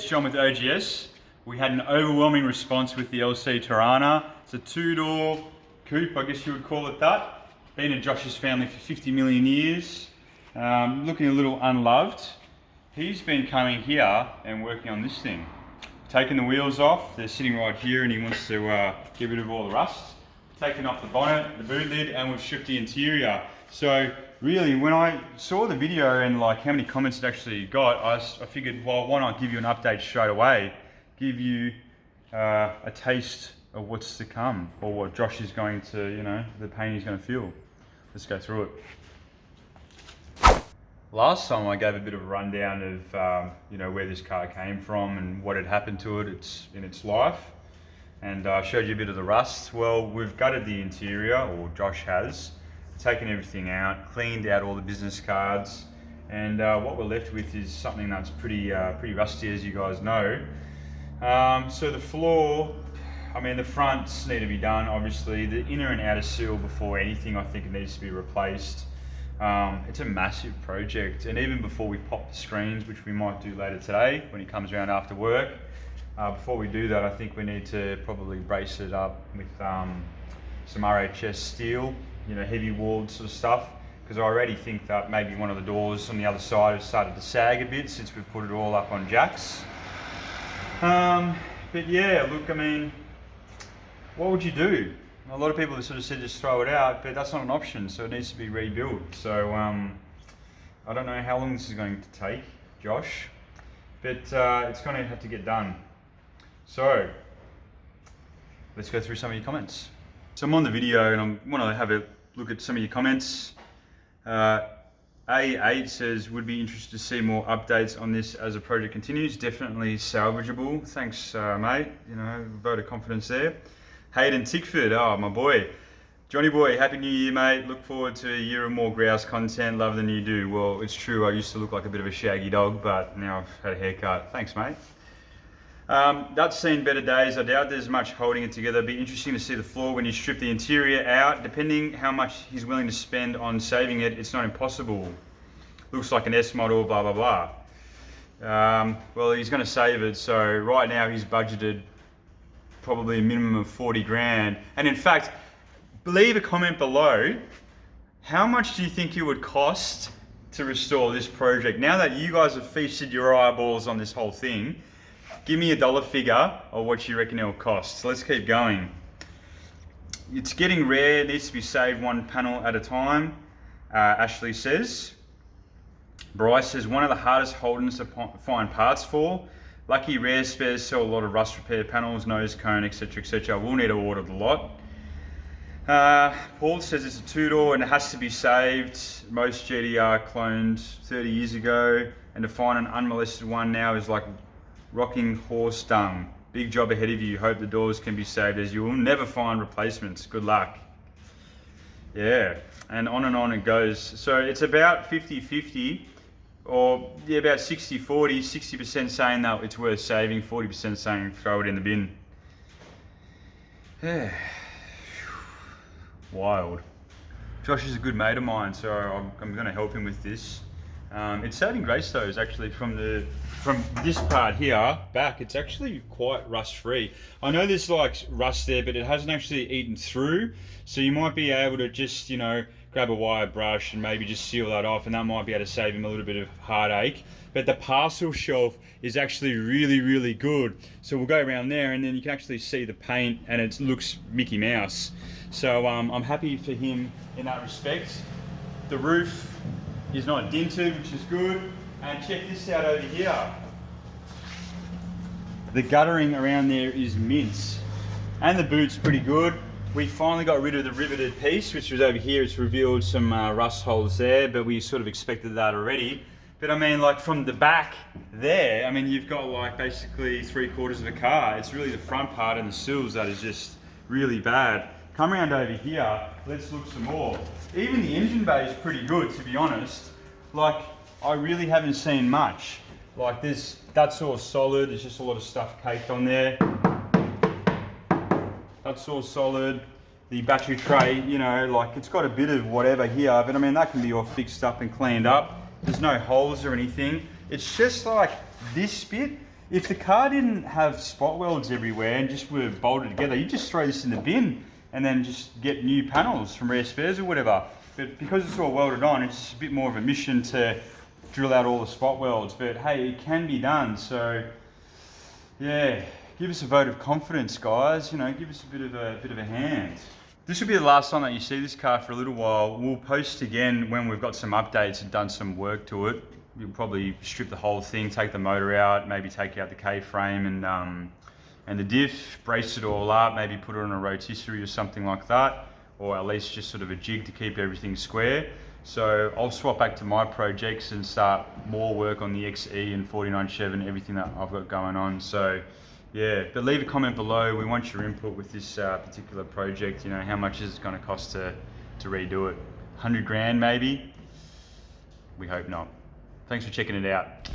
it's John with OGS. We had an overwhelming response with the LC Torana. It's a two-door coupe, I guess you would call it that. Been in Josh's family for 50 million years. Looking a little unloved. He's been coming here and working on this thing. Taking the wheels off, they're sitting right here, and he wants to get rid of all the rust. Taking off the bonnet, the boot lid, and we've stripped the interior. So really, when I saw the video and like how many comments it actually got, I figured, well, why not give you an update straight away? Give you a taste of what's to come, or what Josh is going to, you know, the pain he's going to feel. Let's go through it. Last time I gave a bit of a rundown of, you know, where this car came from and what had happened to it in its life. And I showed you a bit of the rust. Well, we've gutted the interior, or Josh has, taken everything out, cleaned out all the business cards, and what we're left with is something that's pretty rusty, as you guys know. So the floor, I mean, the fronts need to be done, obviously. The inner and outer seal, before anything, I think it needs to be replaced. It's a massive project, and even before we pop the screens, which we might do later today when he comes around after work, before we do that, I think we need to probably brace it up with some RHS steel, you know, heavy walled sort of stuff, because I already think that maybe one of the doors on the other side has started to sag a bit since we've put it all up on jacks. But yeah, look, I mean, what would you do? A lot of people have sort of said just throw it out, but that's not an option, so it needs to be rebuilt. So I don't know how long this is going to take, Josh, but it's going to have to get done. So let's go through some of your comments. So I'm on the video and I want to have a look at some of your comments. A8 says, would be interested to see more updates on this as the project continues. Definitely salvageable. Thanks, mate. You know, vote of confidence there. Hayden Tickford, oh, my boy. Johnny boy, happy new year, mate. Look forward to a year of more grouse content. Love than you do. Well, it's true, I used to look like a bit of a shaggy dog, but now I've had a haircut. Thanks, mate. That's seen better days. I doubt there's much holding it together. Be interesting to see the floor when you strip the interior out. Depending how much he's willing to spend on saving it, it's not impossible. Looks like an S model, blah, blah, blah. Well, he's going to save it. So right now he's budgeted probably a minimum of 40 grand. And in fact, leave a comment below. How much do you think it would cost to restore this project? Now that you guys have feasted your eyeballs on this whole thing, give me a dollar figure of what you reckon it'll cost. So let's keep going. It's getting rare, it needs to be saved one panel at a time, Ashley says. Bryce says, one of the hardest Holdens to find parts for. Lucky rare spares sell a lot of rust repair panels, nose cone, etc, etc. We'll need to order the lot. Paul says it's a two-door and it has to be saved. Most GDR cloned 30 years ago, and to find an unmolested one now is like rocking horse dung. Big job ahead of you. Hope the doors can be saved, as you will never find replacements. Good luck. Yeah, and on it goes. So it's about 50-50, or yeah, about 60-40, 60% saying that it's worth saving, 40% saying throw it in the bin. Yeah. Wild. Josh is a good mate of mine, so I'm going to help him with this. It's saving grace though, is actually from this part here back, it's actually quite rust free. I know there's like rust there, but it hasn't actually eaten through. So you might be able to just, you know, grab a wire brush and maybe just seal that off, and that might be able to save him a little bit of heartache. But the parcel shelf is actually really, really good. So we'll go around there and then you can actually see the paint and it looks Mickey Mouse. So I'm happy for him in that respect. The roof is not dinted, which is good. And check this out over here. The guttering around there is mince. And the boot's pretty good. We finally got rid of the riveted piece, which was over here. It's revealed some rust holes there, but we sort of expected that already. But I mean, like from the back there, I mean, you've got like basically 3/4 of a car. It's really the front part and the sills that is just really bad. Come around over here, let's look some more. Even the engine bay is pretty good, to be honest. Like, I really haven't seen much. Like this, that's all solid. There's just a lot of stuff caked on there. That's all solid. The battery tray, you know, like it's got a bit of whatever here, but I mean, that can be all fixed up and cleaned up. There's no holes or anything. It's just like this bit If the car didn't have spot welds everywhere and just were bolted together, you just throw this in the bin and then just get new panels from Rare Spares or whatever. But because it's all welded on, it's a bit more of a mission to drill out all the spot welds. But hey, it can be done. So yeah, give us a vote of confidence, guys. You know, give us a bit of a hand. This will be the last time that you see this car for a little while. We'll post again when we've got some updates and done some work to it. We'll probably strip the whole thing, take the motor out, maybe take out the K-frame and the diff, brace it all up, maybe put it on a rotisserie or something like that, or at least just sort of a jig to keep everything square. So I'll swap back to my projects and start more work on the XE and 49 Chev and everything that I've got going on. So yeah, but leave a comment below. We want your input with this particular project. You know, how much is it going to cost to redo it? 100 grand maybe? We hope not. Thanks for checking it out.